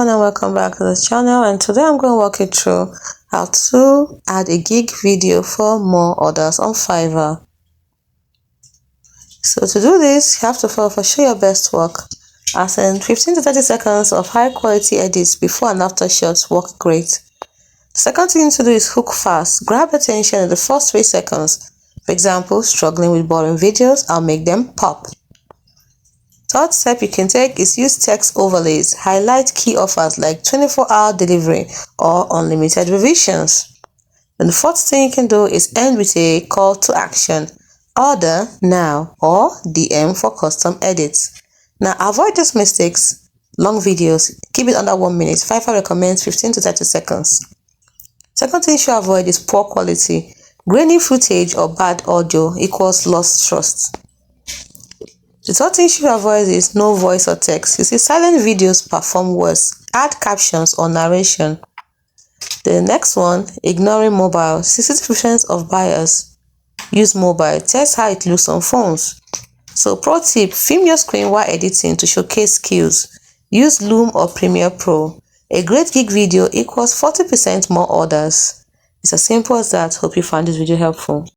everyone, and welcome back to the channel. And today I'm going to walk you through how to add a gig video for more orders on Fiverr. So to do this, you have to first show your best work, as in 15 to 30 seconds of high quality edits before and after shots work great. The second thing to do is hook fast. Grab attention in the first 3 seconds. For example, struggling with boring videos, I'll make them pop. Third step you can take is use text overlays. Highlight key offers like 24-hour delivery or unlimited revisions. Then the fourth thing you can do is end with a call to action. Order now or DM for custom edits. Now avoid these mistakes. Long videos, keep it under 1 minute. Fiverr recommends 15 to 30 seconds. Second thing you should avoid is poor quality. Grainy footage or bad audio equals lost trust. The third thing you should avoid is no voice or text. You see, silent videos perform worse. Add captions or narration. The next one, ignoring mobile. 60% of buyers use mobile. Test how it looks on phones. So pro tip, film your screen while editing to showcase skills. Use Loom or Premiere Pro. A great gig video equals 40% more orders. It's as simple as that. Hope you found this video helpful.